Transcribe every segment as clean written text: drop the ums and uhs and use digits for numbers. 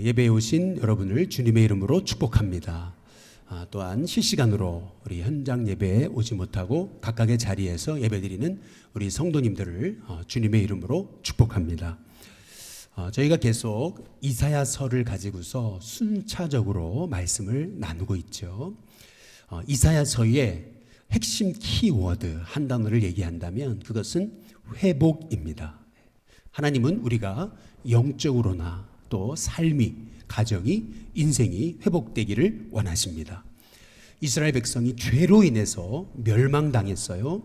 예배에 오신 여러분을 주님의 이름으로 축복합니다. 또한 실시간으로 우리 현장 예배에 오지 못하고 각각의 자리에서 예배드리는 우리 성도님들을 주님의 이름으로 축복합니다. 저희가 계속 이사야서를 가지고서 순차적으로 말씀을 나누고 있죠. 이사야서의 핵심 키워드 한 단어를 얘기한다면 그것은 회복입니다. 하나님은 우리가 영적으로나 또 삶이, 가정이, 인생이 회복되기를 원하십니다. 이스라엘 백성이 죄로 인해서 멸망당했어요.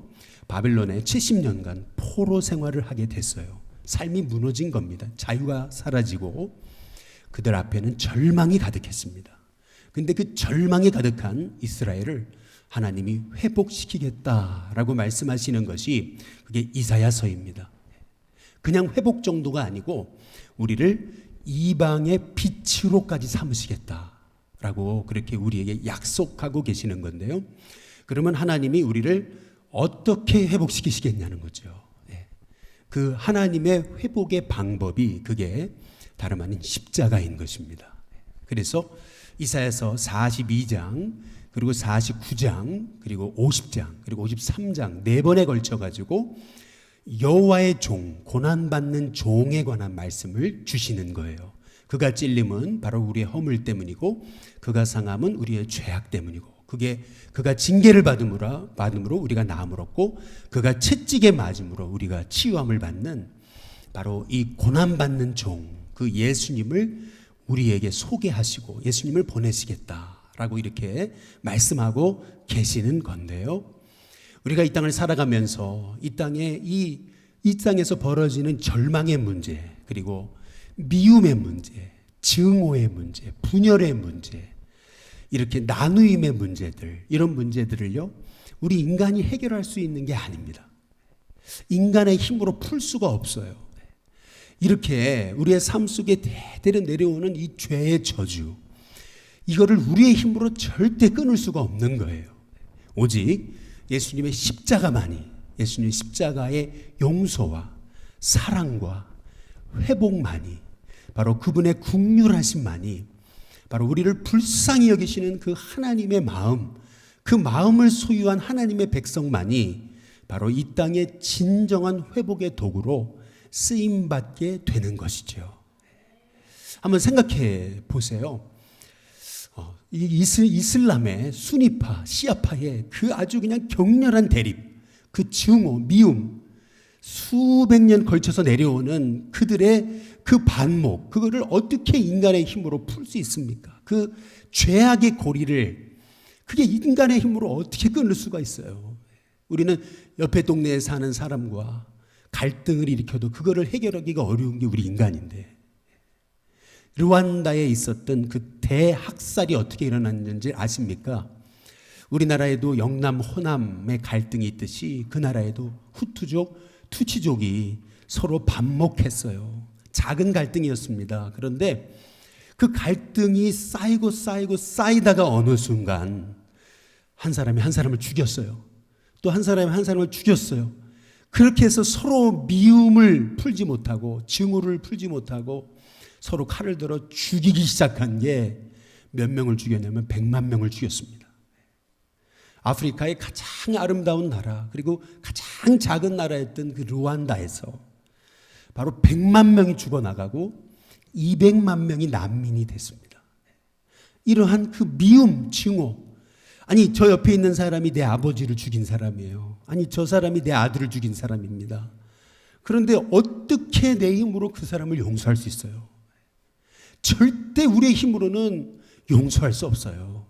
바벨론에 70년간 포로 생활을 하게 됐어요. 삶이 무너진 겁니다. 자유가 사라지고 그들 앞에는 절망이 가득했습니다. 근데 그 절망이 가득한 이스라엘을 하나님이 회복시키겠다라고 말씀하시는 것이 그게 이사야서입니다. 그냥 회복 정도가 아니고 우리를 이방의 빛으로까지 삼으시겠다라고 그렇게 우리에게 약속하고 계시는 건데요. 그러면 하나님이 우리를 어떻게 회복시키시겠냐는 거죠. 그 하나님의 회복의 방법이 그게 다름 아닌 십자가인 것입니다. 그래서 이사야서 42장 그리고 49장 그리고 50장 그리고 53장 4번에 걸쳐 가지고 여호와의 종, 고난받는 종에 관한 말씀을 주시는 거예요. 그가 찔림은 바로 우리의 허물 때문이고 그가 상함은 우리의 죄악 때문이고 그가 징계를 받음으로 우리가 나음을 얻고 그가 채찍에 맞음으로 우리가 치유함을 받는 바로 이 고난받는 종, 그 예수님을 우리에게 소개하시고 예수님을 보내시겠다라고 이렇게 말씀하고 계시는 건데요. 우리가 이 땅을 살아가면서 이 땅에서 벌어지는 절망의 문제, 그리고 미움의 문제, 증오의 문제, 분열의 문제, 이렇게 나누임의 문제들, 이런 문제들을요, 우리 인간이 해결할 수 있는 게 아닙니다. 인간의 힘으로 풀 수가 없어요. 이렇게 우리의 삶 속에 대대로 내려오는 이 죄의 저주, 이거를 우리의 힘으로 절대 끊을 수가 없는 거예요. 오직 예수님의 십자가만이, 예수님의 십자가의 용서와 사랑과 회복만이, 바로 그분의 긍휼하심만이, 바로 우리를 불쌍히 여기시는 그 하나님의 마음, 그 마음을 소유한 하나님의 백성만이 바로 이 땅의 진정한 회복의 도구로 쓰임받게 되는 것이죠. 한번 생각해 보세요. 이슬람의 수니파, 시아파의 그 아주 그냥 격렬한 대립, 그 증오, 미움, 수백 년 걸쳐서 내려오는 그들의 그 반목, 그거를 어떻게 인간의 힘으로 풀 수 있습니까? 그 죄악의 고리를 그게 인간의 힘으로 어떻게 끊을 수가 있어요? 우리는 옆에 동네에 사는 사람과 갈등을 일으켜도 그거를 해결하기가 어려운 게 우리 인간인데, 르완다에 있었던 그 대학살이 어떻게 일어났는지 아십니까? 우리나라에도 영남, 호남의 갈등이 있듯이 그 나라에도 후투족, 투치족이 서로 반목했어요. 작은 갈등이었습니다. 그런데 그 갈등이 쌓이다가 어느 순간 한 사람이 한 사람을 죽였어요. 또 한 사람이 한 사람을 죽였어요. 그렇게 해서 서로 미움을 풀지 못하고 증오를 풀지 못하고 서로 칼을 들어 죽이기 시작한 게 몇 명을 죽였냐면 100만 명을 죽였습니다. 아프리카의 가장 아름다운 나라, 그리고 가장 작은 나라였던 그 르완다에서 바로 100만 명이 죽어나가고 200만 명이 난민이 됐습니다. 이러한 그 미움, 증오. 아니, 저 옆에 있는 사람이 내 아버지를 죽인 사람이에요. 아니, 저 사람이 내 아들을 죽인 사람입니다. 그런데 어떻게 내 힘으로 그 사람을 용서할 수 있어요? 절대 우리의 힘으로는 용서할 수 없어요.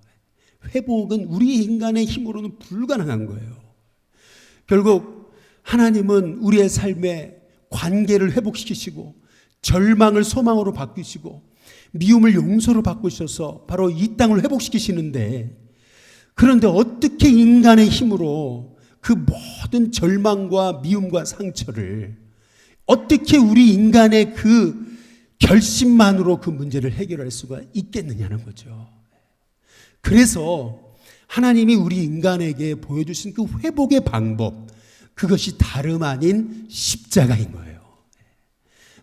회복은 우리 인간의 힘으로는 불가능한 거예요. 결국 하나님은 우리의 삶에 관계를 회복시키시고 절망을 소망으로 바꾸시고 미움을 용서로 바꾸셔서 바로 이 땅을 회복시키시는데, 그런데 어떻게 인간의 힘으로 그 모든 절망과 미움과 상처를 어떻게 우리 인간의 그 결심만으로 그 문제를 해결할 수가 있겠느냐는 거죠. 그래서 하나님이 우리 인간에게 보여주신 그 회복의 방법, 그것이 다름 아닌 십자가인 거예요.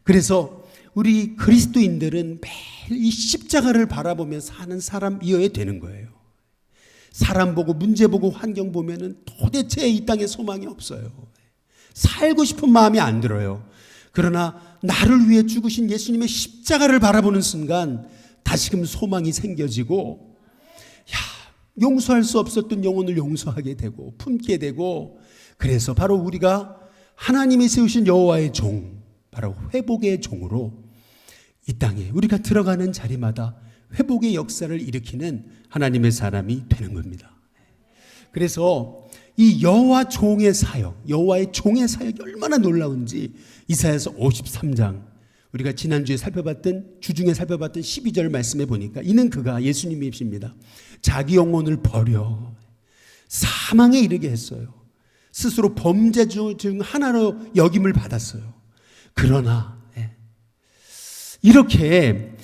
그래서 우리 그리스도인들은 매일 이 십자가를 바라보며 사는 사람이어야 되는 거예요. 사람 보고 문제 보고 환경 보면은 도대체 이 땅에 소망이 없어요. 살고 싶은 마음이 안 들어요. 그러나 나를 위해 죽으신 예수님의 십자가를 바라보는 순간 다시금 소망이 생겨지고, 용서할 수 없었던 영혼을 용서하게 되고 품게 되고, 그래서 바로 우리가 하나님이 세우신 여호와의 종, 바로 회복의 종으로 이 땅에 우리가 들어가는 자리마다 회복의 역사를 일으키는 하나님의 사람이 되는 겁니다. 그래서 이 여호와 종의 사역, 여호와의 종의 사역이 얼마나 놀라운지 이사야서 53장, 우리가 지난주에 주중에 살펴봤던 12절 말씀에 보니까, 이는 그가, 예수님이십니다, 자기 영혼을 버려 사망에 이르게 했어요. 스스로 범죄 중 하나로 여김을 받았어요. 그러나 이렇게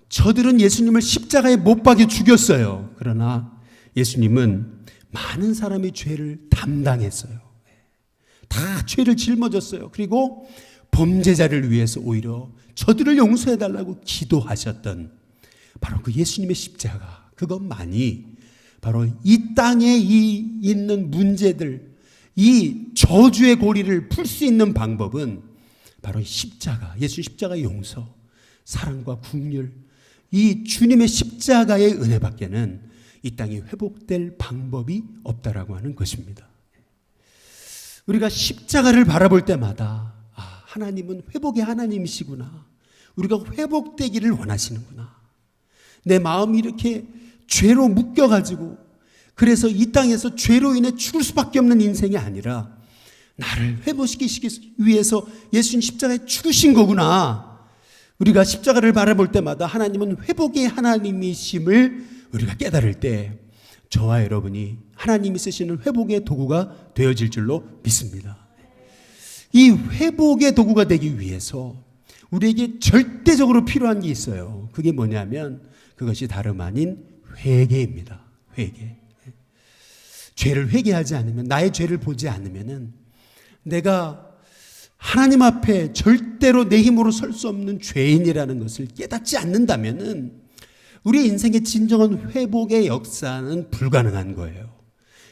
저들은 예수님을 십자가에 못 박여 죽였어요. 그러나 예수님은 많은 사람의 죄를 담당했어요. 다 죄를 짊어졌어요. 그리고 범죄자를 위해서 오히려 저들을 용서해달라고 기도하셨던 바로 그 예수님의 십자가, 그것만이 바로 이 땅에 있는 문제들, 이 저주의 고리를 풀 수 있는 방법은 바로 십자가, 예수 십자가의 용서, 사랑과 긍휼, 이 주님의 십자가의 은혜밖에는 이 땅이 회복될 방법이 없다라고 하는 것입니다. 우리가 십자가를 바라볼 때마다 하나님은 회복의 하나님이시구나, 우리가 회복되기를 원하시는구나, 내 마음이 이렇게 죄로 묶여가지고 그래서 이 땅에서 죄로 인해 죽을 수밖에 없는 인생이 아니라 나를 회복시키기 위해서 예수님 십자가에 죽으신 거구나. 우리가 십자가를 바라볼 때마다 하나님은 회복의 하나님이심을 우리가 깨달을 때 저와 여러분이 하나님이 쓰시는 회복의 도구가 되어질 줄로 믿습니다. 이 회복의 도구가 되기 위해서 우리에게 절대적으로 필요한 게 있어요. 그게 뭐냐면 그것이 다름 아닌 회개입니다. 회개. 죄를 회개하지 않으면, 나의 죄를 보지 않으면은 내가 하나님 앞에 절대로 내 힘으로 설 수 없는 죄인이라는 것을 깨닫지 않는다면은 우리 인생의 진정한 회복의 역사는 불가능한 거예요.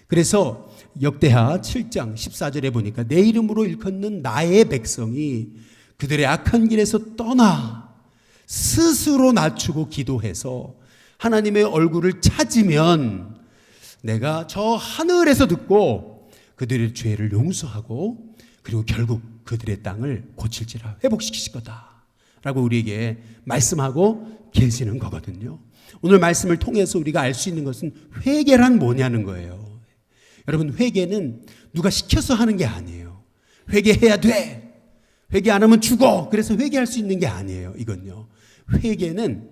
그래서 역대하 7장 14절에 보니까 내 이름으로 일컫는 나의 백성이 그들의 악한 길에서 떠나 스스로 낮추고 기도해서 하나님의 얼굴을 찾으면 내가 저 하늘에서 듣고 그들의 죄를 용서하고 그리고 결국 그들의 땅을 고칠지라, 회복시키실 거다 라고 우리에게 말씀하고 계시는 거거든요. 오늘 말씀을 통해서 우리가 알 수 있는 것은 회개란 뭐냐는 거예요. 여러분, 회개는 누가 시켜서 하는 게 아니에요. 회개해야 돼, 회개 안 하면 죽어, 그래서 회개할 수 있는 게 아니에요. 이건요, 회개는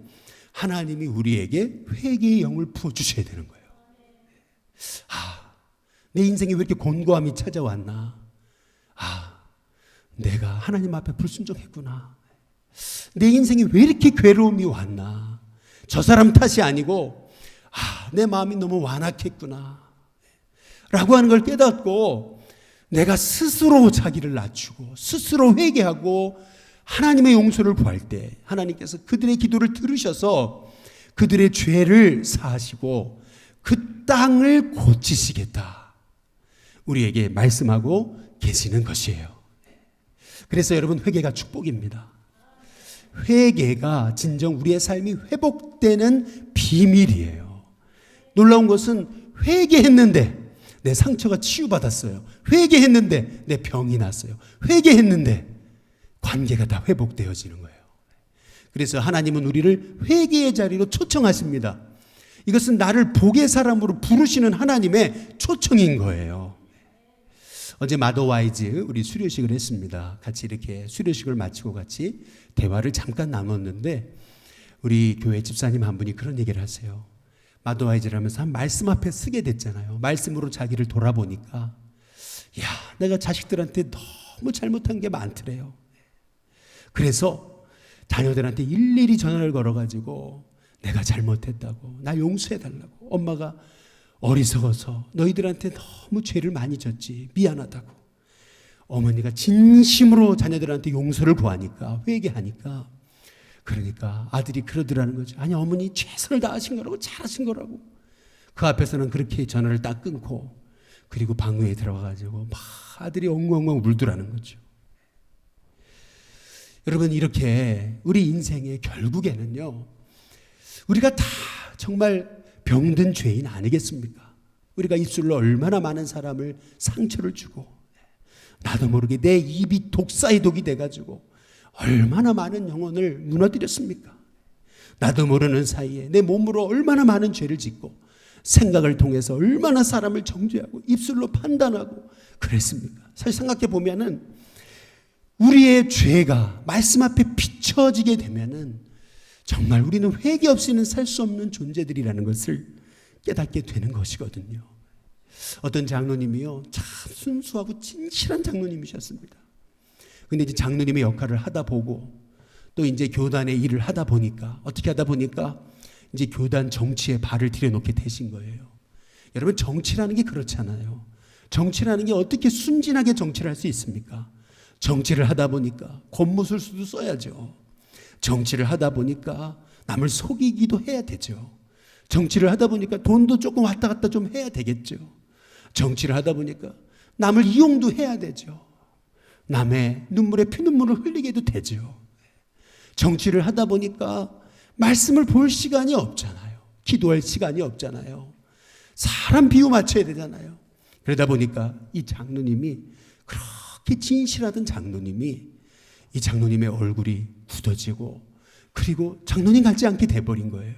하나님이 우리에게 회개의 영을 부어주셔야 되는 거예요. 내 인생에 왜 이렇게 곤고함이 찾아왔나, 내가 하나님 앞에 불순종했구나, 내 인생에 왜 이렇게 괴로움이 왔나, 저 사람 탓이 아니고 내 마음이 너무 완악했구나 라고 하는 걸 깨닫고 내가 스스로 자기를 낮추고 스스로 회개하고 하나님의 용서를 구할 때 하나님께서 그들의 기도를 들으셔서 그들의 죄를 사하시고 그 땅을 고치시겠다 우리에게 말씀하고 계시는 것이에요. 그래서 여러분, 회개가 축복입니다. 회개가 진정 우리의 삶이 회복되는 비밀이에요. 놀라운 것은 회개했는데 내 상처가 치유받았어요. 회개했는데 내 병이 났어요. 회개했는데 관계가 다 회복되어지는 거예요. 그래서 하나님은 우리를 회개의 자리로 초청하십니다. 이것은 나를 복의 사람으로 부르시는 하나님의 초청인 거예요. 어제 마더와이즈 우리 수료식을 했습니다. 같이 이렇게 수료식을 마치고 같이 대화를 잠깐 나눴는데 우리 교회 집사님 한 분이 그런 얘기를 하세요. 마더와이즈를 하면서 한 말씀 앞에 서게 됐잖아요. 말씀으로 자기를 돌아보니까 내가 자식들한테 너무 잘못한 게 많더래요. 그래서 자녀들한테 일일이 전화를 걸어가지고 내가 잘못했다고, 나 용서해달라고, 엄마가 어리석어서 너희들한테 너무 죄를 많이 졌지, 미안하다고, 어머니가 진심으로 자녀들한테 용서를 구하니까, 회개하니까, 그러니까 아들이 그러더라는 거죠. 아니, 어머니 최선을 다하신 거라고, 잘하신 거라고. 그 앞에서는 그렇게 전화를 딱 끊고, 그리고 방에 들어가가지고 막 아들이 엉엉엉 울더라는 거죠. 여러분, 이렇게 우리 인생의 결국에는요, 우리가 다 정말 병든 죄인 아니겠습니까? 우리가 입술로 얼마나 많은 사람을 상처를 주고, 나도 모르게 내 입이 독사의 독이 돼가지고 얼마나 많은 영혼을 무너뜨렸습니까? 나도 모르는 사이에 내 몸으로 얼마나 많은 죄를 짓고, 생각을 통해서 얼마나 사람을 정죄하고 입술로 판단하고 그랬습니까? 사실 생각해 보면은 우리의 죄가 말씀 앞에 비춰지게 되면은 정말 우리는 회개 없이는 살 수 없는 존재들이라는 것을 깨닫게 되는 것이거든요. 어떤 장로님이요, 참 순수하고 진실한 장로님이셨습니다. 근데 이제 장로님의 역할을 하다 보고 또 이제 교단의 일을 하다 보니까, 어떻게 하다 보니까 이제 교단 정치에 발을 들여놓게 되신 거예요. 여러분, 정치라는 게 그렇잖아요. 정치라는 게 어떻게 순진하게 정치를 할 수 있습니까? 정치를 하다 보니까 겉모술수도 써야죠. 정치를 하다 보니까 남을 속이기도 해야 되죠. 정치를 하다 보니까 돈도 조금 왔다 갔다 좀 해야 되겠죠. 정치를 하다 보니까 남을 이용도 해야 되죠. 남의 눈물에 피눈물을 흘리게도 되죠. 정치를 하다 보니까 말씀을 볼 시간이 없잖아요. 기도할 시간이 없잖아요. 사람 비유 맞춰야 되잖아요. 그러다 보니까 이 장로님이, 그렇게 진실하던 장로님이, 이 장로님의 얼굴이 굳어지고, 그리고 장로님 같지 않게 돼버린 거예요.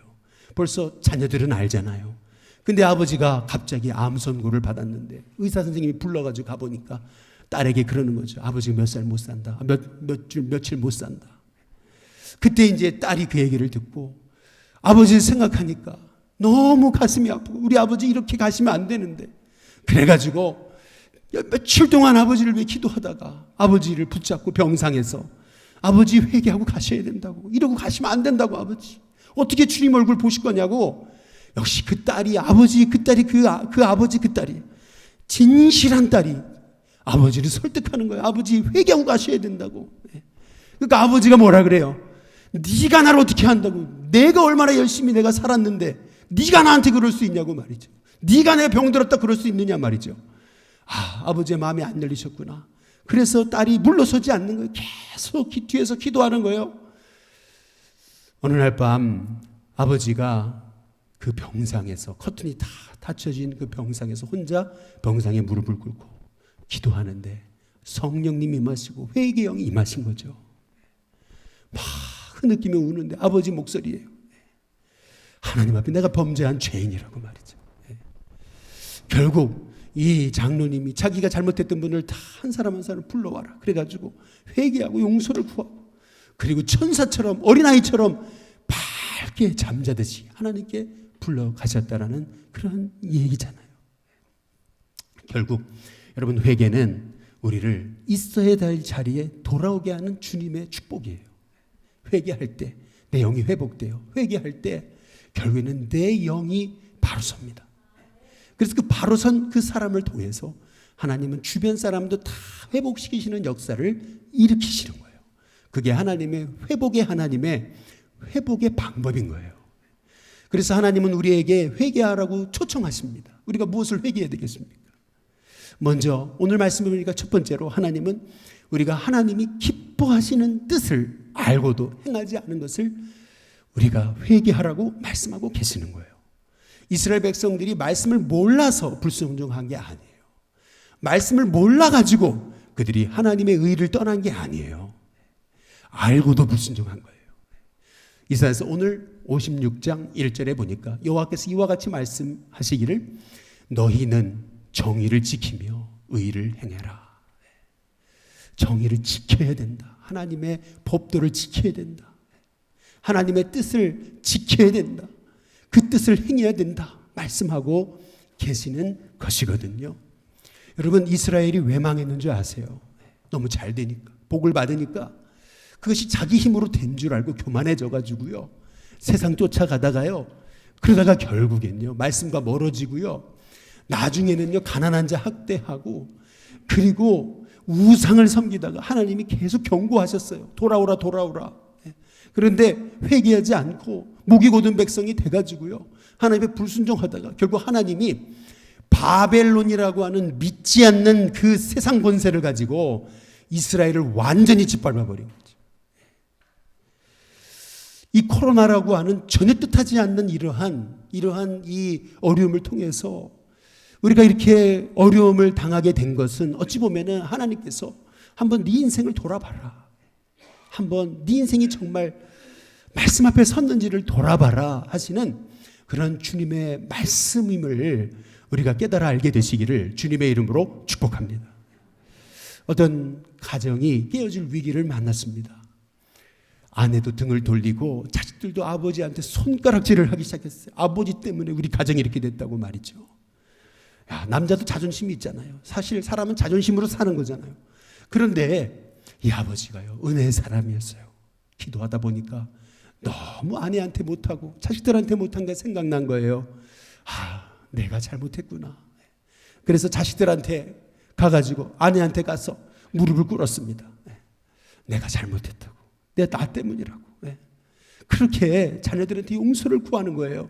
벌써 자녀들은 알잖아요. 근데 아버지가 갑자기 암 선고를 받았는데 의사 선생님이 불러가지고 가보니까 딸에게 그러는 거죠. 아버지 몇 살 못 산다. 며칠 못 산다. 그때 이제 딸이 그 얘기를 듣고, 아버지를 생각하니까 너무 가슴이 아프고, 우리 아버지 이렇게 가시면 안 되는데, 그래가지고 며칠 동안 아버지를 위해 기도하다가 아버지를 붙잡고 병상에서 아버지 회개하고 가셔야 된다고, 이러고 가시면 안 된다고, 아버지 어떻게 주님 얼굴 보실 거냐고. 역시 그 딸이, 그 아버지 그 딸이 진실한 딸이 아버지를 설득하는 거예요. 아버지 회개하고 가셔야 된다고. 그러니까 아버지가 뭐라 그래요? 네가 나를 어떻게 한다고? 내가 얼마나 열심히 내가 살았는데 네가 나한테 그럴 수 있냐고 말이죠. 네가 내가 병들었다 그럴 수 있느냐 말이죠. 아버지의 마음이 안 열리셨구나. 그래서 딸이 물러서지 않는 거예요. 계속 뒤에서 기도하는 거예요. 어느 날 밤 아버지가 그 병상에서, 커튼이 다 닫혀진 그 병상에서 혼자 병상에 무릎을 꿇고 기도하는데 성령님이 임하시고 회개형이 임하신 거죠. 막 흐느끼며 우는데 아버지 목소리예요. 하나님 앞에 내가 범죄한 죄인이라고 말이죠. 결국 이 장로님이 자기가 잘못했던 분을 다 한 사람 한 사람 불러와라. 그래가지고 회개하고 용서를 구하고, 그리고 천사처럼, 어린아이처럼 밝게 잠자듯이 하나님께 불러가셨다라는 그런 얘기잖아요. 결국 여러분, 회개는 우리를 있어야 될 자리에 돌아오게 하는 주님의 축복이에요. 회개할 때 내 영이 회복돼요. 회개할 때 결국에는 내 영이 바로 섭니다. 그래서 그 바로 선 그 사람을 통해서 하나님은 주변 사람도 다 회복시키시는 역사를 일으키시는 거예요. 그게 하나님의 회복의 방법인 거예요. 그래서 하나님은 우리에게 회개하라고 초청하십니다. 우리가 무엇을 회개해야 되겠습니까? 먼저 오늘 말씀을 보니까 첫 번째로 하나님은 우리가 하나님이 기뻐하시는 뜻을 알고도 행하지 않은 것을 우리가 회개하라고 말씀하고 계시는 거예요. 이스라엘 백성들이 말씀을 몰라서 불순종한 게 아니에요. 말씀을 몰라가지고 그들이 하나님의 의를 떠난 게 아니에요. 알고도 불순종한 거예요. 이사야서 오늘 56장 1절에 보니까 여호와께서 이와 같이 말씀하시기를 너희는 정의를 지키며 의를 행해라. 정의를 지켜야 된다. 하나님의 법도를 지켜야 된다. 하나님의 뜻을 지켜야 된다. 그 뜻을 행해야 된다. 말씀하고 계시는 것이거든요. 여러분, 이스라엘이 왜 망했는 줄 아세요? 너무 잘 되니까, 복을 받으니까 그것이 자기 힘으로 된 줄 알고 교만해져 가지고요, 세상 쫓아가다가요, 그러다가 결국엔요 말씀과 멀어지고요, 나중에는요 가난한 자 학대하고, 그리고 우상을 섬기다가 하나님이 계속 경고하셨어요. 돌아오라 돌아오라. 그런데 회개하지 않고 목이 곧은 백성이 돼가지고요, 하나님의 불순종하다가 결국 하나님이 바벨론이라고 하는 믿지 않는 그 세상 권세를 가지고 이스라엘을 완전히 짓밟아버린 거죠. 이 코로나라고 하는 전혀 뜻하지 않는 이러한 이 어려움을 통해서 우리가 이렇게 어려움을 당하게 된 것은 어찌 보면은 하나님께서 한번 네 인생을 돌아봐라, 한번 네 인생이 정말 말씀 앞에 섰는지를 돌아봐라 하시는 그런 주님의 말씀임을 우리가 깨달아 알게 되시기를 주님의 이름으로 축복합니다. 어떤 가정이 깨어질 위기를 만났습니다. 아내도 등을 돌리고 자식들도 아버지한테 손가락질을 하기 시작했어요. 아버지 때문에 우리 가정이 이렇게 됐다고 말이죠. 야, 남자도 자존심이 있잖아요. 사실 사람은 자존심으로 사는 거잖아요. 그런데 이 아버지가요, 은혜의 사람이었어요. 기도하다 보니까 너무 아내한테 못하고 자식들한테 못한 게 생각난 거예요. 내가 잘못했구나. 그래서 자식들한테 가가지고 아내한테 가서 무릎을 꿇었습니다. 내가 잘못했다고. 나 때문이라고. 그렇게 자녀들한테 용서를 구하는 거예요.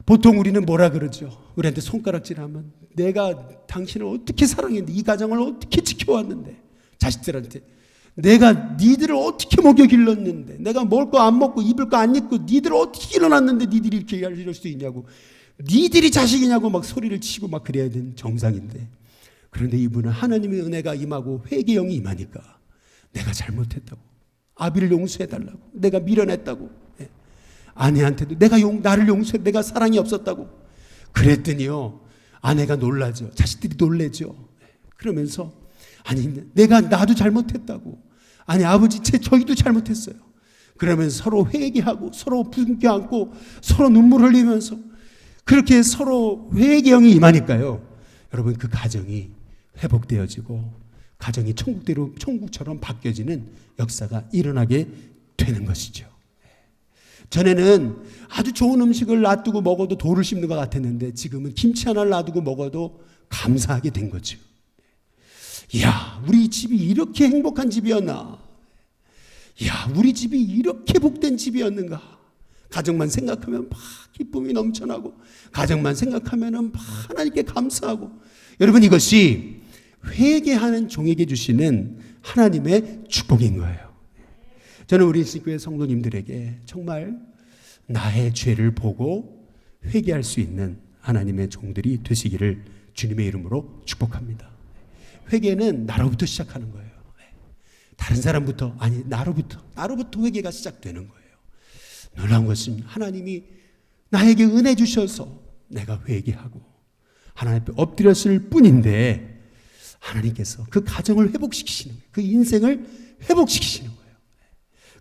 보통 우리는 뭐라 그러죠? 우리한테 손가락질하면 내가 당신을 어떻게 사랑했는데, 이 가정을 어떻게 지켜왔는데, 자식들한테 내가 니들을 어떻게 먹여 길렀는데, 내가 먹을 거 안 먹고 입을 거 안 입고 니들을 어떻게 일어났는데 니들이 이렇게 이럴 수 있냐고, 니들이 자식이냐고 막 소리를 치고 막 그래야 되는 정상인데, 그런데 이분은 하나님의 은혜가 임하고 회개형이 임하니까 내가 잘못했다고, 아비를 용서해달라고, 내가 밀어냈다고, 아내한테도 나를 용서해, 내가 사랑이 없었다고 그랬더니요, 아내가 놀라죠. 자식들이 놀래죠. 그러면서 나도 잘못했다고, 아버지 저희도 잘못했어요. 그러면서 서로 회개하고 서로 부둥켜 안고 서로 눈물 흘리면서 그렇게 서로 회개형이 임하니까요, 여러분, 그 가정이 회복되어지고 가정이 천국처럼 바뀌어지는 역사가 일어나게 되는 것이죠. 전에는 아주 좋은 음식을 놔두고 먹어도 돌을 씹는 것 같았는데 지금은 김치 하나를 놔두고 먹어도 감사하게 된 거죠. 이야, 우리 집이 이렇게 행복한 집이었나? 이야, 우리 집이 이렇게 복된 집이었는가? 가정만 생각하면 막 기쁨이 넘쳐나고, 가정만 생각하면 막 하나님께 감사하고. 여러분, 이것이 회개하는 종에게 주시는 하나님의 축복인 거예요. 저는 우리 신교회 성도님들에게 정말 나의 죄를 보고 회개할 수 있는 하나님의 종들이 되시기를 주님의 이름으로 축복합니다. 회개는 나로부터 시작하는 거예요. 다른 사람부터, 나로부터 회개가 시작되는 거예요. 놀라운 것은 하나님이 나에게 은혜 주셔서 내가 회개하고 하나님 앞에 엎드렸을 뿐인데, 하나님께서 그 가정을 회복시키시는 거예요. 그 인생을 회복시키시는 거예요.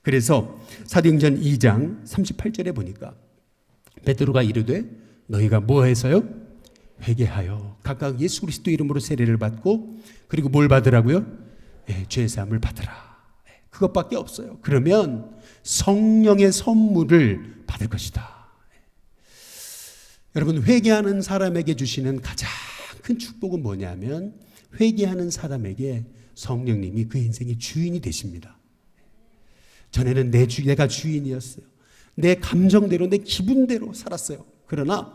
그래서 사도행전 2장 38절에 보니까 베드로가 이르되 너희가 뭐해서요? 회개하여 각각 예수 그리스도 이름으로 세례를 받고, 그리고 뭘 받으라고요? 죄사함을 받으라. 그것밖에 없어요. 그러면 성령의 선물을 받을 것이다. 여러분, 회개하는 사람에게 주시는 가장 큰 축복은 뭐냐면, 회개하는 사람에게 성령님이 그 인생의 주인이 되십니다. 전에는 내가 주인이었어요. 내 감정대로, 내 기분대로 살았어요. 그러나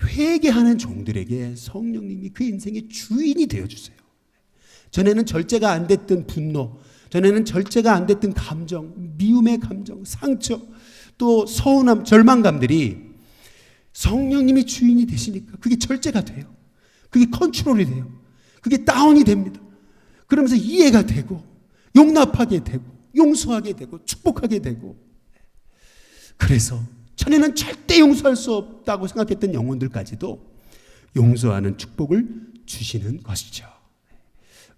회개하는 종들에게 성령님이 그 인생의 주인이 되어주세요. 전에는 절제가 안 됐던 분노, 전에는 절제가 안 됐던 감정, 미움의 감정, 상처, 또 서운함, 절망감들이 성령님이 주인이 되시니까 그게 절제가 돼요. 그게 컨트롤이 돼요. 그게 다운이 됩니다. 그러면서 이해가 되고 용납하게 되고 용서하게 되고 축복하게 되고, 그래서 전에는 절대 용서할 수 없다고 생각했던 영혼들까지도 용서하는 축복을 주시는 것이죠.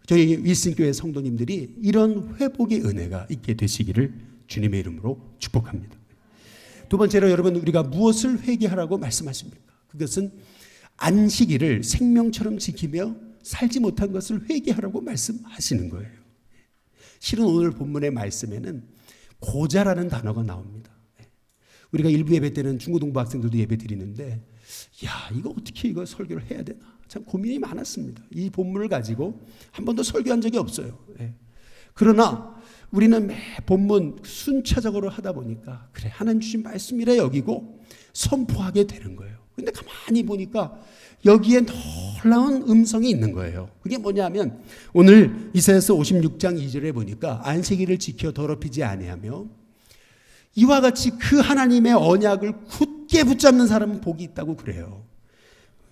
저희 일신교회 성도님들이 이런 회복의 은혜가 있게 되시기를 주님의 이름으로 축복합니다. 두 번째로, 여러분, 우리가 무엇을 회개하라고 말씀하십니까? 그것은 안식일을 생명처럼 지키며 살지 못한 것을 회개하라고 말씀하시는 거예요. 실은 오늘 본문의 말씀에는 고자라는 단어가 나옵니다. 우리가 일부 예배 때는 중고등부 학생들도 예배 드리는데, 이거 어떻게 설교를 해야 되나? 참 고민이 많았습니다. 이 본문을 가지고 한 번도 설교한 적이 없어요. 그러나 우리는 매 본문 순차적으로 하다 보니까 그래 하나님 주신 말씀이라 여기고 선포하게 되는 거예요. 근데 가만히 보니까 여기에 놀라운 음성이 있는 거예요. 그게 뭐냐면 오늘 이사야서 56장 2절에 보니까 안식일을 지켜 더럽히지 아니하며 이와 같이 그 하나님의 언약을 굳게 붙잡는 사람은 복이 있다고 그래요.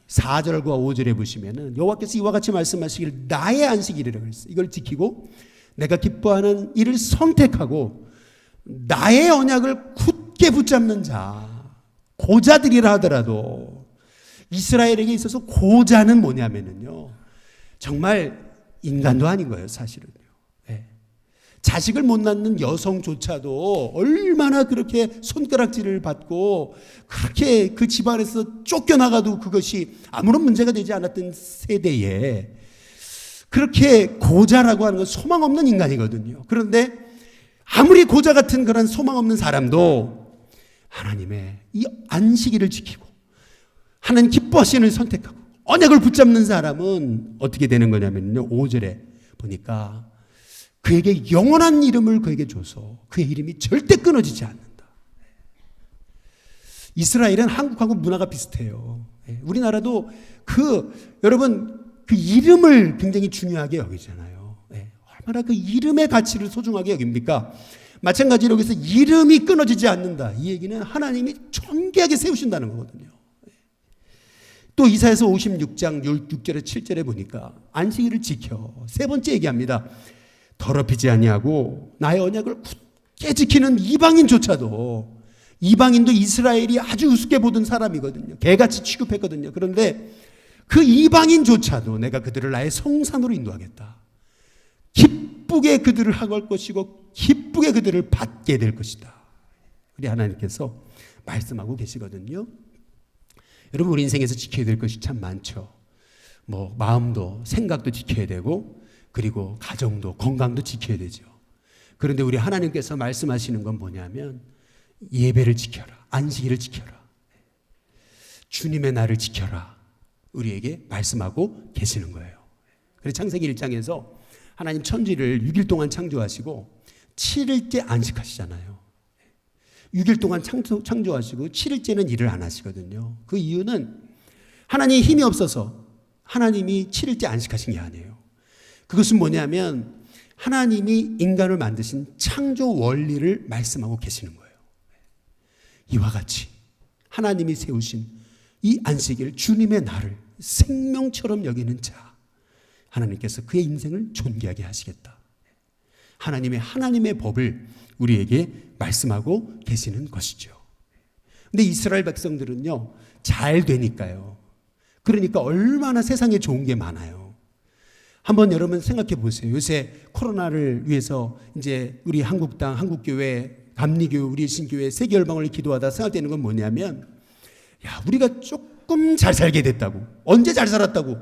4절과 5절에 보시면은 여호와께서 이와 같이 말씀하시기를 나의 안식일이라고 했어요. 이걸 지키고 내가 기뻐하는 일을 선택하고 나의 언약을 굳게 붙잡는 자, 고자들이라 하더라도 이스라엘에게 있어서 고자는 뭐냐면요, 정말 인간도 아닌 거예요, 사실은요. 자식을 못 낳는 여성조차도 얼마나 그렇게 손가락질을 받고 그렇게 그 집안에서 쫓겨나가도 그것이 아무런 문제가 되지 않았던 세대에 그렇게 고자라고 하는 건 소망 없는 인간이거든요. 그런데 아무리 고자 같은 그런 소망 없는 사람도 하나님의 이 안식일을 지키고 하나님 기뻐하시는 일을 선택하고 언약을 붙잡는 사람은 어떻게 되는 거냐면요, 5절에 보니까 그에게 영원한 이름을 그에게 줘서 그의 이름이 절대 끊어지지 않는다. 이스라엘은 한국하고 문화가 비슷해요. 우리나라도 여러분 그 이름을 굉장히 중요하게 여기잖아요. 얼마나 그 이름의 가치를 소중하게 여깁니까? 마찬가지로 여기서 이름이 끊어지지 않는다. 이 얘기는 하나님이 존귀하게 세우신다는 거거든요. 또 이사야서 56장 6절에 7절에 보니까 안식일을 지켜 세 번째 얘기합니다. 더럽히지 아니하고 나의 언약을 굳게 지키는 이방인조차도, 이방인도 이스라엘이 아주 우습게 보던 사람이거든요. 개같이 취급했거든요. 그런데 그 이방인조차도 내가 그들을 나의 성산으로 인도하겠다. 기쁘게 그들을 하갈 것이고 기쁘게 그들을 받게 될 것이다. 우리 하나님께서 말씀하고 계시거든요. 여러분, 우리 인생에서 지켜야 될 것이 참 많죠. 마음도 생각도 지켜야 되고 그리고 가정도 건강도 지켜야 되죠. 그런데 우리 하나님께서 말씀하시는 건 뭐냐면 예배를 지켜라, 안식일을 지켜라, 주님의 날을 지켜라, 우리에게 말씀하고 계시는 거예요. 그래서 창세기 1장에서 하나님 천지를 6일 동안 창조하시고 7일째 안식하시잖아요. 6일 동안 창조하시고 7일째는 일을 안 하시거든요. 그 이유는 하나님이 힘이 없어서 하나님이 7일째 안식하신 게 아니에요. 그것은 뭐냐면 하나님이 인간을 만드신 창조 원리를 말씀하고 계시는 거예요. 이와 같이 하나님이 세우신 이 안식일, 주님의 날을 생명처럼 여기는 자, 하나님께서 그의 인생을 존귀하게 하시겠다. 하나님의 법을 우리에게 말씀하고 계시는 것이죠. 근데 이스라엘 백성들은요, 잘 되니까요. 그러니까 얼마나 세상에 좋은 게 많아요. 한번 여러분 생각해 보세요. 요새 코로나를 위해서 이제 우리 한국당, 한국교회, 감리교회, 우리 신교회 세계열방을 기도하다 생각되는 건 뭐냐면, 우리가 조금 잘 살게 됐다고. 언제 잘 살았다고?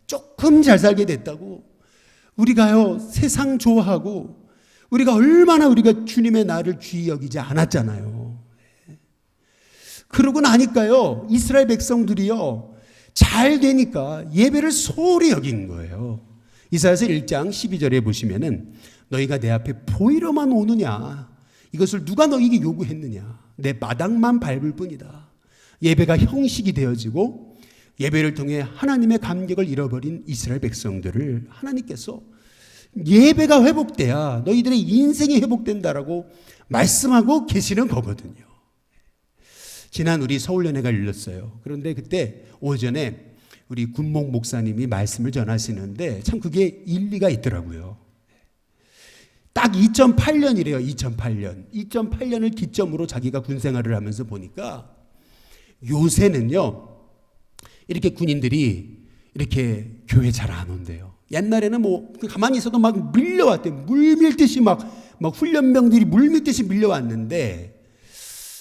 조금 잘 살게 됐다고. 우리가요, 세상 좋아하고 우리가 얼마나 우리가 주님의 날을 귀히 여기지 않았잖아요. 그러고 나니까요, 이스라엘 백성들이요, 잘 되니까 예배를 소홀히 여긴 거예요. 이사야서 1장 12절에 보시면은 너희가 내 앞에 보이러만 오느냐, 이것을 누가 너희에게 요구했느냐, 내 마당만 밟을 뿐이다. 예배가 형식이 되어지고 예배를 통해 하나님의 감격을 잃어버린 이스라엘 백성들을 하나님께서 예배가 회복돼야 너희들의 인생이 회복된다라고 말씀하고 계시는 거거든요. 지난 우리 서울연회가 열렸어요. 그런데 그때 오전에 우리 군목 목사님이 말씀을 전하시는데 참 그게 일리가 있더라고요. 딱 2008년이래요. 2008년을 기점으로 자기가 군 생활을 하면서 보니까 요새는요, 이렇게 군인들이 이렇게 교회 잘 안 온대요. 옛날에는 가만히 있어도 막 밀려왔대요. 물 밀듯이 막 훈련병들이 물 밀듯이 밀려왔는데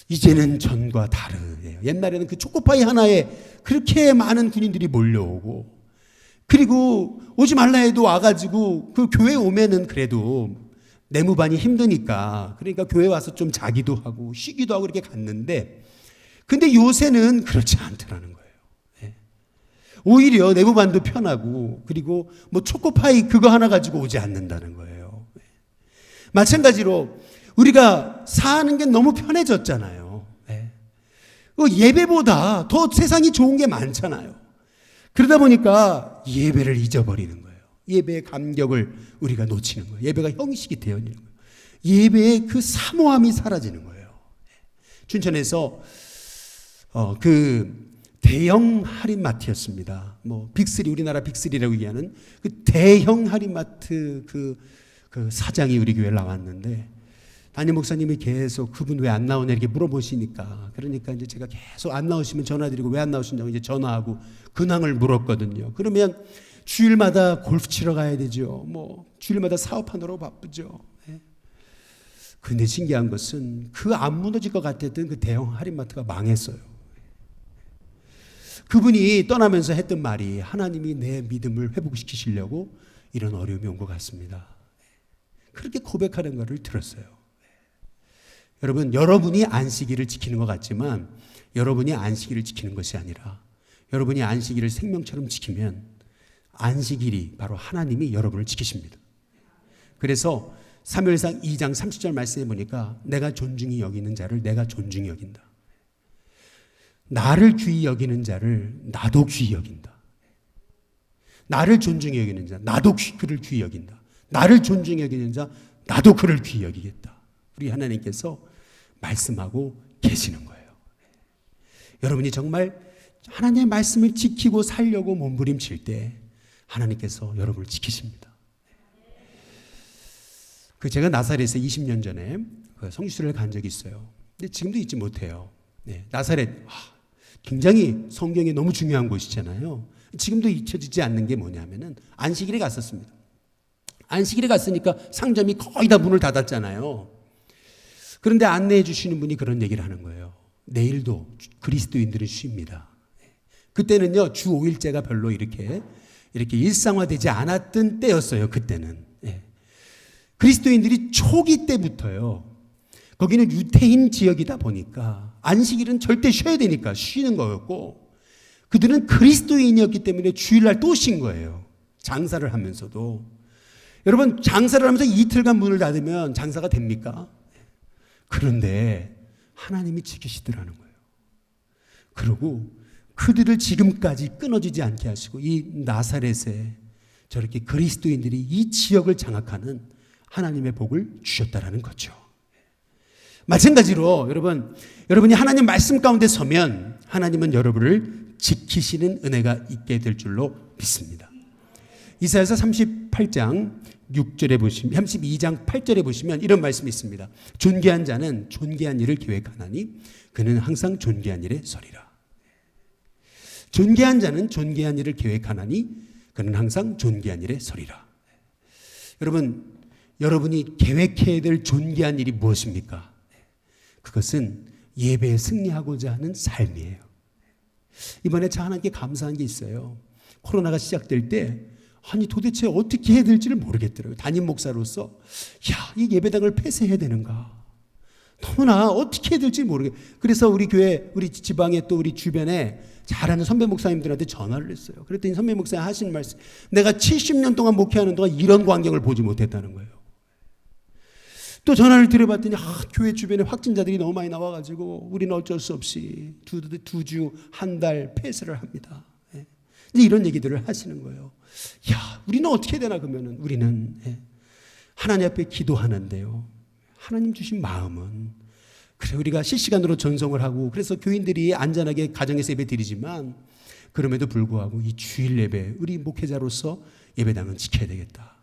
이제는 전과 다르네요. 옛날에는 그 초코파이 하나에 그렇게 많은 군인들이 몰려오고, 그리고 오지 말라 해도 와가지고 그 교회 오면은 그래도 내무반이 힘드니까 그러니까 교회 와서 좀 자기도 하고 쉬기도 하고 이렇게 갔는데, 근데 요새는 그렇지 않더라는 거예요. 오히려 내부반도 편하고 그리고 뭐 초코파이 그거 하나 가지고 오지 않는다는 거예요. 마찬가지로 우리가 사는 게 너무 편해졌잖아요. 예배보다 더 세상이 좋은 게 많잖아요. 그러다 보니까 예배를 잊어버리는 거예요. 예배의 감격을 우리가 놓치는 거예요. 예배가 형식이 되어지는 거예요. 예배의 그 사모함이 사라지는 거예요. 춘천에서 그 대형 할인마트였습니다. 뭐 빅3, 우리나라 빅3라고 얘기하는 그 대형 할인마트 그 사장이 우리 교회에 나왔는데 담임 목사님이 계속 그분 왜 안 나오냐 이렇게 물어보시니까, 그러니까 이제 제가 계속 안 나오시면 전화드리고 왜 안 나오시냐고 이제 전화하고 근황을 물었거든요. 그러면 주일마다 골프 치러 가야 되죠. 뭐 주일마다 사업하느라고 바쁘죠. 근데 신기한 것은 그 안 무너질 것 같았던 그 대형 할인마트가 망했어요. 그분이 떠나면서 했던 말이 하나님이 내 믿음을 회복시키시려고 이런 어려움이 온 것 같습니다. 그렇게 고백하는 것을 들었어요. 여러분, 여러분이 안식일을 지키는 것 같지만 여러분이 안식일을 지키는 것이 아니라 여러분이 안식일을 생명처럼 지키면 안식일이 바로 하나님이 여러분을 지키십니다. 그래서 사무엘상 2장 30절 말씀해 보니까 내가 존중히 여기는 자를 내가 존중히 여긴다. 나를 귀히 여기는 자를 나도 귀히 여긴다. 나를 존중히 여기는 자 나도 그를 귀히 여긴다. 나를 존중히 여기는 자 나도 그를 귀히 여기겠다. 우리 하나님께서 말씀하고 계시는 거예요. 여러분이 정말 하나님의 말씀을 지키고 살려고 몸부림칠 때 하나님께서 여러분을 지키십니다. 제가 나사렛에 20년 전에 성지순례를 간 적이 있어요. 근데 지금도 잊지 못해요. 나사렛 굉장히 성경에 너무 중요한 곳이잖아요. 지금도 잊혀지지 않는 게 뭐냐면은 안식일에 갔었습니다. 안식일에 갔으니까 상점이 거의 다 문을 닫았잖아요. 그런데 안내해 주시는 분이 그런 얘기를 하는 거예요. 내일도 그리스도인들은 쉽니다. 그때는요, 주 5일제가 별로 이렇게 일상화되지 않았던 때였어요. 그때는. 그리스도인들이 초기 때부터요, 거기는 유태인 지역이다 보니까 안식일은 절대 쉬어야 되니까 쉬는 거였고, 그들은 그리스도인이었기 때문에 주일날 또 쉰 거예요. 장사를 하면서도. 여러분, 장사를 하면서 이틀간 문을 닫으면 장사가 됩니까? 그런데 하나님이 지키시더라는 거예요. 그리고 그들을 지금까지 끊어지지 않게 하시고 이 나사렛에 저렇게 그리스도인들이 이 지역을 장악하는 하나님의 복을 주셨다라는 거죠. 마찬가지로 여러분이 하나님 말씀 가운데 서면 하나님은 여러분을 지키시는 은혜가 있게 될 줄로 믿습니다. 이사야서 38장 6절에 보시면 32장 8절에 보시면 이런 말씀이 있습니다. 존귀한 자는 존귀한 일을 계획하나니 그는 항상 존귀한 일에 서리라. 존귀한 자는 존귀한 일을 계획하나니 그는 항상 존귀한 일에 서리라. 여러분이 계획해야 될 존귀한 일이 무엇입니까? 그것은 예배에 승리하고자 하는 삶이에요. 이번에 저 하나님께 감사한 게 있어요. 코로나가 시작될 때 도대체 어떻게 해야 될지를 모르겠더라고요. 담임 목사로서 이 예배당을 폐쇄해야 되는가, 너무나 어떻게 해야 될지 모르겠어요. 그래서 우리 교회, 우리 지방에 또 우리 주변에 잘하는 선배 목사님들한테 전화를 했어요. 그랬더니 선배 목사님 하신 말씀, 내가 70년 동안 목회하는 동안 이런 광경을 보지 못했다는 거예요. 또 전화를 드려봤더니 교회 주변에 확진자들이 너무 많이 나와가지고 우리는 어쩔 수 없이 두 주, 한 달 폐쇄를 합니다. 이런 얘기들을 하시는 거예요. 우리는 어떻게 해야 되나 그러면은 우리는 하나님 앞에 기도하는데요. 하나님 주신 마음은 그래 우리가 실시간으로 전송을 하고 그래서 교인들이 안전하게 가정에서 예배 드리지만 그럼에도 불구하고 이 주일 예배 우리 목회자로서 예배당은 지켜야 되겠다.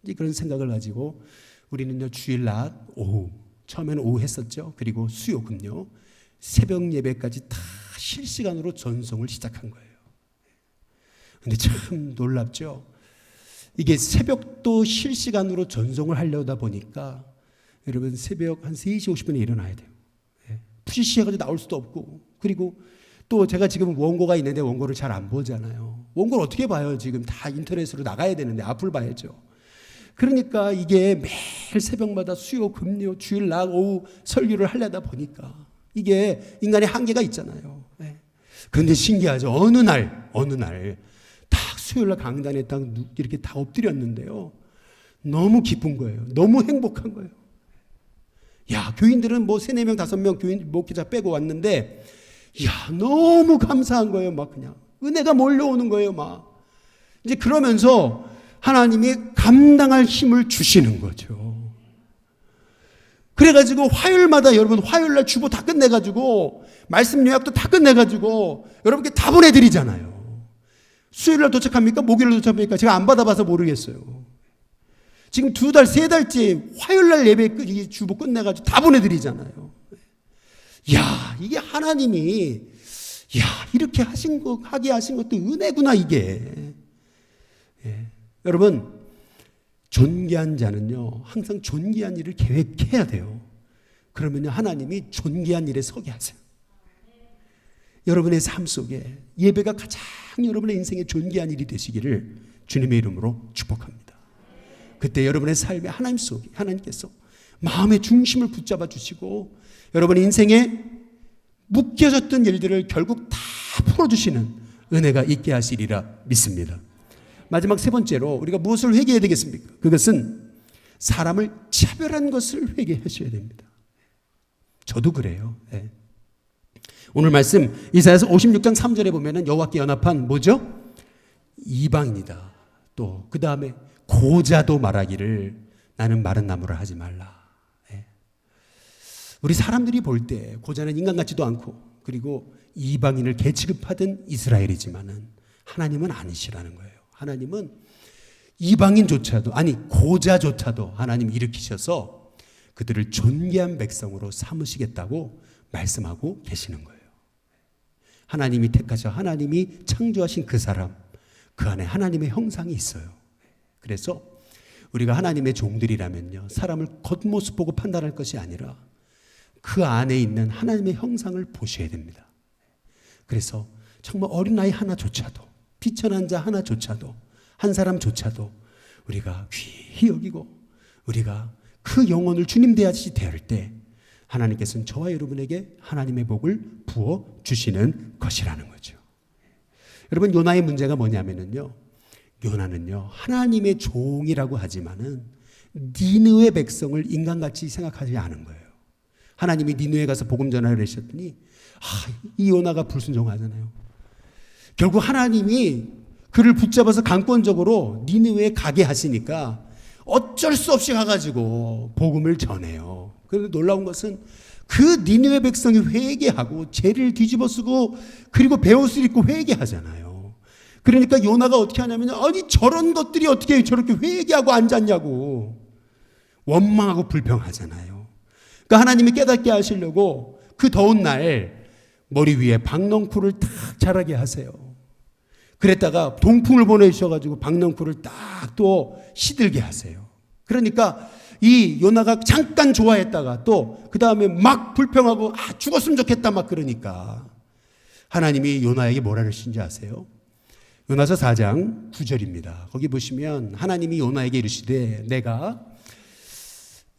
이제 그런 생각을 가지고 우리는요 주일 낮 오후 처음에는 오후 했었죠. 그리고 수요 금요 새벽 예배까지 다 실시간으로 전송을 시작한 거예요. 근데 참 놀랍죠. 이게 새벽도 실시간으로 전송을 하려다 보니까 여러분 새벽 한 3시 50분에 일어나야 돼요. 푸시시해가지고 나올 수도 없고 그리고 또 제가 지금 원고가 있는데 원고를 잘 안 보잖아요. 원고를 어떻게 봐요? 지금 다 인터넷으로 나가야 되는데 앞을 봐야죠. 그러니까 이게 매일 새벽마다 수요, 금요, 주일, 낮, 오후 설교를 하려다 보니까 이게 인간의 한계가 있잖아요. 그런데 신기하죠. 어느 날 어느 날 딱 수요일날 강단에 딱 이렇게 다 엎드렸는데요. 너무 기쁜 거예요. 너무 행복한 거예요. 야, 교인들은 뭐 3, 4명, 5명 교인 목회자 빼고 왔는데, 야, 너무 감사한 거예요. 막 그냥 은혜가 몰려오는 거예요. 막 이제 그러면서 하나님이 감당할 힘을 주시는 거죠. 그래가지고 화요일마다 여러분 화요일날 주보 다 끝내가지고 말씀 요약도 다 끝내가지고 여러분께 다 보내드리잖아요. 수요일날 도착합니까? 목요일날 도착합니까? 제가 안 받아봐서 모르겠어요. 지금 2달, 3달째 화요일날 예배 주보 끝내가지고 다 보내드리잖아요. 야, 이게 하나님이 이렇게 하게 하신 것도 은혜구나 이게. 예. 여러분, 존귀한 자는요 항상 존귀한 일을 계획해야 돼요. 그러면요 하나님이 존귀한 일에 서게 하세요. 여러분의 삶 속에 예배가 가장 여러분의 인생의 존귀한 일이 되시기를 주님의 이름으로 축복합니다. 그때 여러분의 삶에 하나님 속에 하나님께서 마음의 중심을 붙잡아 주시고 여러분의 인생에 묶여졌던 일들을 결국 다 풀어주시는 은혜가 있게 하시리라 믿습니다. 마지막 3번째로 우리가 무엇을 회개해야 되겠습니까? 그것은 사람을 차별한 것을 회개하셔야 됩니다. 저도 그래요. 네. 오늘 말씀 이사야서 56장 3절에 보면은 여호와께 연합한 뭐죠? 이방인이다. 또 그 다음에 고자도 말하기를 나는 마른 나무를 하지 말라. 네. 우리 사람들이 볼 때 고자는 인간 같지도 않고 그리고 이방인을 개취급하던 이스라엘이지만은 하나님은 아니시라는 거예요. 하나님은 이방인조차도 아니 고자조차도 하나님 일으키셔서 그들을 존귀한 백성으로 삼으시겠다고 말씀하고 계시는 거예요. 하나님이 택하셔 하나님이 창조하신 그 사람 그 안에 하나님의 형상이 있어요. 그래서 우리가 하나님의 종들이라면요 사람을 겉모습 보고 판단할 것이 아니라 그 안에 있는 하나님의 형상을 보셔야 됩니다. 그래서 정말 어린아이 하나조차도 비천한 자 하나조차도 한 사람조차도 우리가 귀히 여기고 우리가 그 영혼을 주님 대하듯이 대할 때 하나님께서는 저와 여러분에게 하나님의 복을 부어 주시는 것이라는 거죠. 여러분 요나의 문제가 뭐냐면요 요나는요 하나님의 종이라고 하지만은 니느웨 백성을 인간같이 생각하지 않은 거예요. 하나님이 니느웨 가서 복음 전하려 하셨더니 이 요나가 불순종하잖아요. 결국 하나님이 그를 붙잡아서 강권적으로 니느웨에 가게 하시니까 어쩔 수 없이 가가지고 복음을 전해요. 그런데 놀라운 것은 그 니느웨 백성이 회개하고 죄를 뒤집어쓰고 그리고 베옷을 입고 회개하잖아요. 그러니까 요나가 어떻게 하냐면 아니 저런 것들이 어떻게 저렇게 회개하고 앉았냐고 원망하고 불평하잖아요. 그러니까 하나님이 깨닫게 하시려고 그 더운 날 머리 위에 박넝쿨을 탁 자라게 하세요. 그랬다가 동풍을 보내주셔가지고 박넝쿨을 딱 또 시들게 하세요. 그러니까 이 요나가 잠깐 좋아했다가 또 그 다음에 막 불평하고 죽었으면 좋겠다 막 그러니까 하나님이 요나에게 뭐라 그러신지 아세요? 요나서 4장 9절입니다. 거기 보시면 하나님이 요나에게 이르시되 내가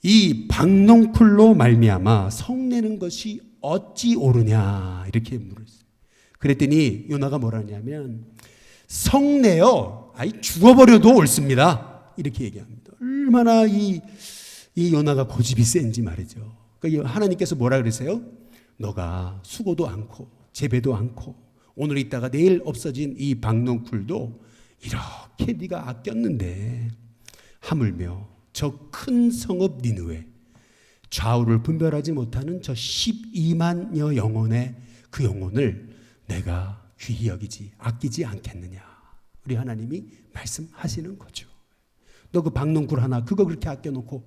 이 박넝쿨로 말미암아 성내는 것이 어찌 옳으냐 이렇게 물었어요. 그랬더니 요나가 뭐라 하냐면 성내요 죽어버려도 옳습니다 이렇게 얘기합니다. 얼마나 이 요나가 고집이 센지 말이죠. 그러니까 하나님께서 뭐라 그러세요? 너가 수고도 않고 재배도 않고 오늘 있다가 내일 없어진 이 박넝쿨도 이렇게 네가 아꼈는데 하물며 저 큰 성읍 니느웨 좌우를 분별하지 못하는 저 12만여 영혼의 그 영혼을 내가 귀히 여기지 아끼지 않겠느냐. 우리 하나님이 말씀하시는 거죠. 너 그 박넝쿨 하나 그거 그렇게 아껴놓고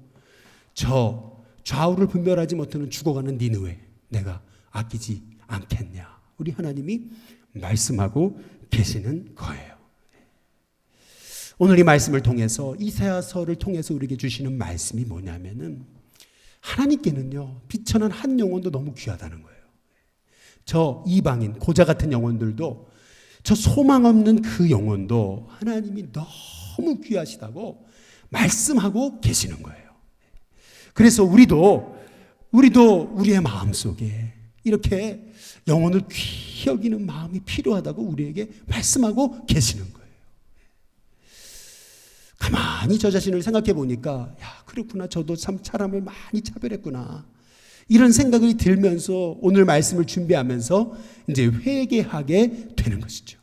저 좌우를 분별하지 못하는 죽어가는 니느웨 내가 아끼지 않겠냐. 우리 하나님이 말씀하고 계시는 거예요. 오늘 이 말씀을 통해서 이사야서를 통해서 우리에게 주시는 말씀이 뭐냐면은 하나님께는요 비천한 한 영혼도 너무 귀하다는 거예요. 저 이방인 고자 같은 영혼들도 저 소망 없는 그 영혼도 하나님이 너무 귀하시다고 말씀하고 계시는 거예요. 그래서 우리도 우리의 마음속에 이렇게 영혼을 귀히 여기는 마음이 필요하다고 우리에게 말씀하고 계시는 거예요. 가만히 저 자신을 생각해 보니까 야, 그렇구나. 저도 참 사람을 많이 차별했구나. 이런 생각이 들면서 오늘 말씀을 준비하면서 이제 회개하게 되는 것이죠.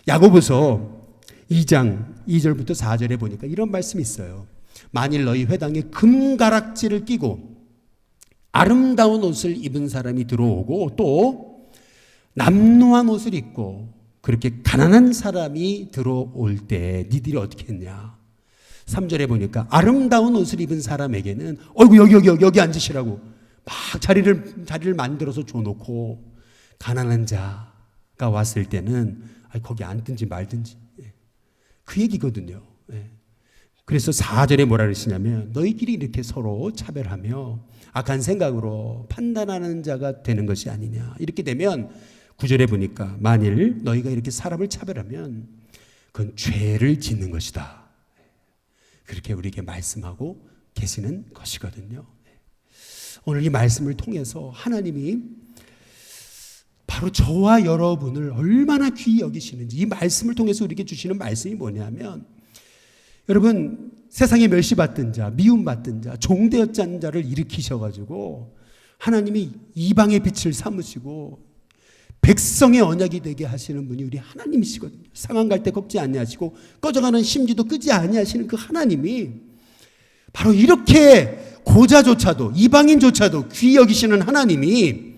야고보서 2장 2절부터 4절에 보니까 이런 말씀이 있어요. 만일 너희 회당에 금가락지를 끼고 아름다운 옷을 입은 사람이 들어오고 또 남루한 옷을 입고 그렇게 가난한 사람이 들어올 때 니들이 어떻게 했냐. 3절에 보니까 아름다운 옷을 입은 사람에게는 어이구 여기 앉으시라고 막 자리를 만들어서 줘놓고 가난한 자가 왔을 때는 거기 앉든지 말든지 그 얘기거든요. 그래서 4절에 뭐라 그러시냐면 너희끼리 이렇게 서로 차별하며 악한 생각으로 판단하는 자가 되는 것이 아니냐. 이렇게 되면 9절에 보니까 만일 너희가 이렇게 사람을 차별하면 그건 죄를 짓는 것이다. 그렇게 우리에게 말씀하고 계시는 것이거든요. 오늘 이 말씀을 통해서 하나님이 바로 저와 여러분을 얼마나 귀히 여기시는지 이 말씀을 통해서 우리에게 주시는 말씀이 뭐냐면 여러분 세상에 멸시받던 자, 미움받던 자, 종되었던 자를 일으키셔가지고 하나님이 이방의 빛을 삼으시고 백성의 언약이 되게 하시는 분이 우리 하나님이시거든요. 상한 갈 때 꺾지 아니하시고 꺼져가는 심지도 끄지 아니하시는 그 하나님이 바로 이렇게 고자조차도 이방인조차도 귀히 여기시는 하나님이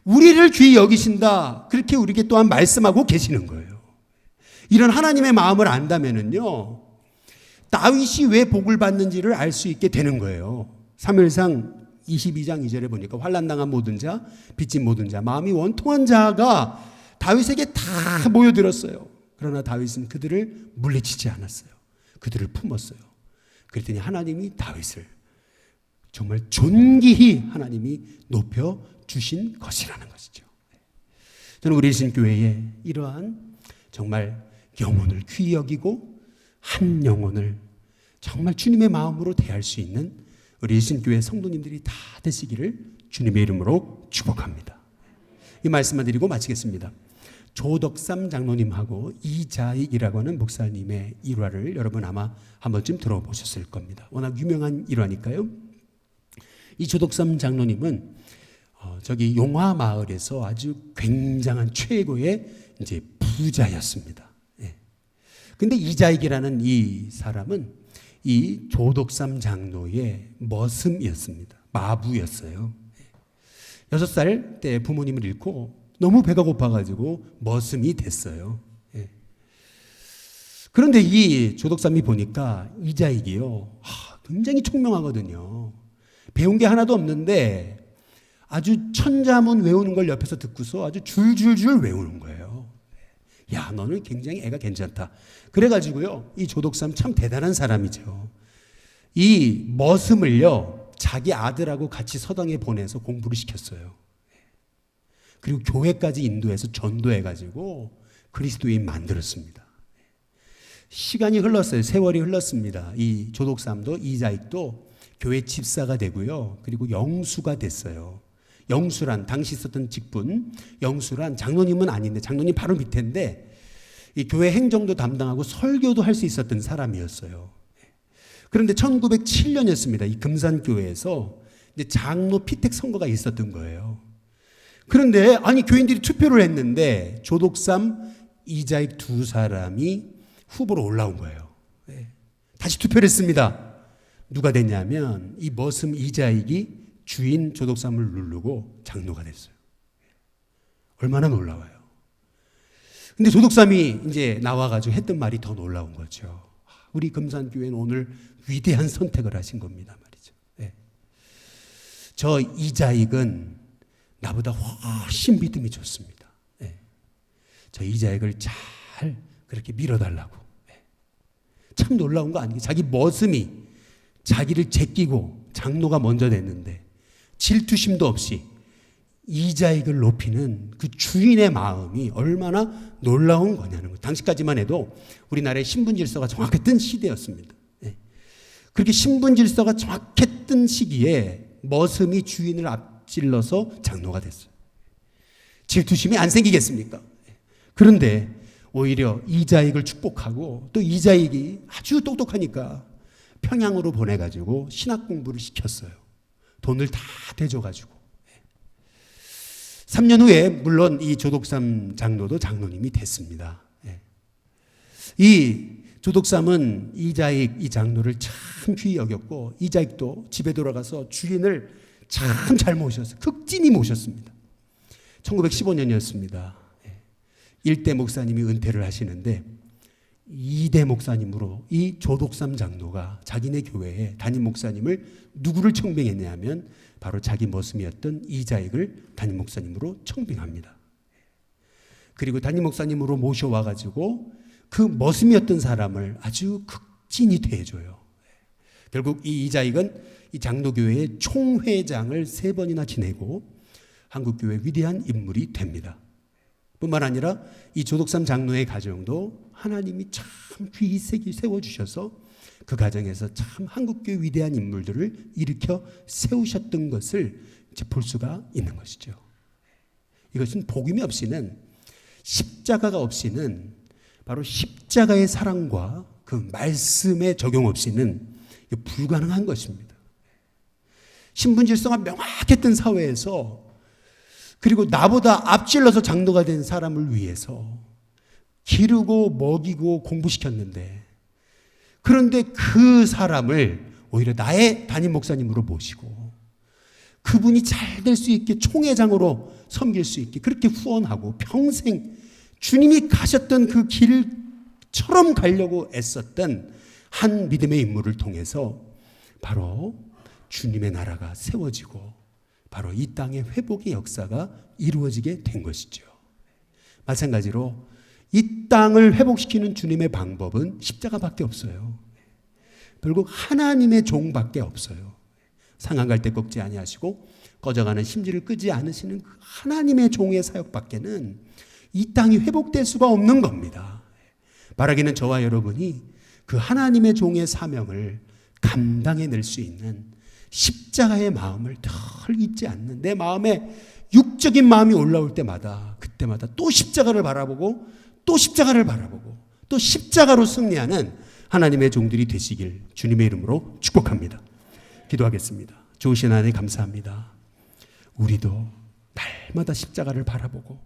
우리를 귀히 여기신다. 그렇게 우리에게 또한 말씀하고 계시는 거예요. 이런 하나님의 마음을 안다면은요, 다윗이 왜 복을 받는지를 알 수 있게 되는 거예요. 사무엘상 22장 2절에 보니까 환난당한 모든 자, 빚진 모든 자, 마음이 원통한 자가 다윗에게 다 모여들었어요. 그러나 다윗은 그들을 물리치지 않았어요. 그들을 품었어요. 그랬더니 하나님이 다윗을 정말 존귀히 하나님이 높여주신 것이라는 것이죠. 저는 우리 신교회에 이러한 정말 영혼을 귀히 여기고 한 영혼을 정말 주님의 마음으로 대할 수 있는 우리 신교회 성도님들이 다 되시기를 주님의 이름으로 축복합니다. 이 말씀만 드리고 마치겠습니다. 조덕삼 장로님하고 이자익이라고 하는 목사님의 일화를 여러분 아마 한 번쯤 들어보셨을 겁니다. 워낙 유명한 일화니까요. 이 조덕삼 장로님은 저기 용화 마을에서 아주 굉장한 최고의 이제 부자였습니다. 근데 이자익이라는 이 사람은 이 조덕삼 장로의 머슴이었습니다. 마부였어요. 6살 때 부모님을 잃고 너무 배가 고파가지고 머슴이 됐어요. 그런데 이 조덕삼이 보니까 이자익이요, 굉장히 총명하거든요. 배운 게 하나도 없는데 아주 천자문 외우는 걸 옆에서 듣고서 아주 줄줄줄 외우는 거예요. 야, 너는 굉장히 애가 괜찮다. 그래가지고요, 이 조덕삼 참 대단한 사람이죠. 이 머슴을요, 자기 아들하고 같이 서당에 보내서 공부를 시켰어요. 그리고 교회까지 인도해서 전도해가지고 그리스도인 만들었습니다. 시간이 흘렀어요. 세월이 흘렀습니다. 이 조덕삼도 이자익도 교회 집사가 되고요. 그리고 영수가 됐어요. 영수란 당시 있었던 직분, 영수란 장로님은 아닌데 장로님 바로 밑인데 이 교회 행정도 담당하고 설교도 할 수 있었던 사람이었어요. 그런데 1907년이었습니다. 이 금산교회에서 이제 장로 피택 선거가 있었던 거예요. 그런데 아니 교인들이 투표를 했는데 조덕삼, 이자익 두 사람이 후보로 올라온 거예요. 다시 투표를 했습니다. 누가 됐냐면 이 머슴 이자익이 주인 조덕삼을 누르고 장로가 됐어요. 얼마나 놀라워요. 근데 조덕삼이 이제 나와가지고 했던 말이 더 놀라운 거죠. 우리 금산교회는 오늘 위대한 선택을 하신 겁니다 말이죠. 저 이자익은 나보다 훨씬 믿음이 좋습니다. 저 이자익을 잘 그렇게 밀어달라고. 참 놀라운 거 아니에요? 자기 머슴이 자기를 제끼고 장로가 먼저 됐는데 질투심도 없이 이자익을 높이는 그 주인의 마음이 얼마나 놀라운 거냐는 거예요. 당시까지만 해도 우리나라의 신분 질서가 정확했던 시대였습니다. 그렇게 신분 질서가 정확했던 시기에 머슴이 주인을 앞질러서 장로가 됐어요. 질투심이 안 생기겠습니까? 그런데 오히려 이자익을 축복하고 또 이자익이 아주 똑똑하니까 평양으로 보내가지고 신학 공부를 시켰어요. 돈을 다 대줘가지고. 3년 후에 물론 이 조독삼 장로도 장로님이 됐습니다. 이 조독삼은 이자익 이 장로를 참 귀히 여겼고 이자익도 집에 돌아가서 주인을 참 잘 모셨어요. 극진히 모셨습니다. 1915년이었습니다. 1대 목사님이 은퇴를 하시는데 2대 목사님으로 이 조독삼 장로가 자기네 교회에 담임 목사님을 누구를 청빙했냐 하면 바로 자기 머슴이었던 이자익을 담임 목사님으로 청빙합니다. 그리고 담임 목사님으로 모셔와가지고 그 머슴이었던 사람을 아주 극진히 대해줘요. 결국 이 이자익은 이 장로교회의 총회장을 3번이나 지내고 한국교회 위대한 인물이 됩니다. 뿐만 아니라 이 조독삼 장로의 가정도 하나님이 참 귀히 세워주셔서 그 가정에서 참 한국교회 위대한 인물들을 일으켜 세우셨던 것을 이제 볼 수가 있는 것이죠. 이것은 복음이 없이는 십자가가 없이는 바로 십자가의 사랑과 그 말씀의 적용 없이는 불가능한 것입니다. 신분질서가 명확했던 사회에서 그리고 나보다 앞질러서 장로가 된 사람을 위해서 기르고 먹이고 공부시켰는데 그런데 그 사람을 오히려 나의 담임 목사님으로 모시고 그분이 잘 될 수 있게 총회장으로 섬길 수 있게 그렇게 후원하고 평생 주님이 가셨던 그 길처럼 가려고 애썼던 한 믿음의 인물을 통해서 바로 주님의 나라가 세워지고 바로 이 땅의 회복의 역사가 이루어지게 된 것이죠. 마찬가지로 이 땅을 회복시키는 주님의 방법은 십자가밖에 없어요. 결국 하나님의 종밖에 없어요. 상한 갈 때 꺾지 아니하시고 꺼져가는 심지를 끄지 않으시는 그 하나님의 종의 사역밖에는 이 땅이 회복될 수가 없는 겁니다. 바라기는 저와 여러분이 그 하나님의 종의 사명을 감당해낼 수 있는 십자가의 마음을 덜 잊지 않는 내 마음에 육적인 마음이 올라올 때마다 그때마다 또 십자가를 바라보고 또 십자가를 바라보고 또 십자가로 승리하는 하나님의 종들이 되시길 주님의 이름으로 축복합니다. 기도하겠습니다. 좋으신 하나님 감사합니다. 우리도 날마다 십자가를 바라보고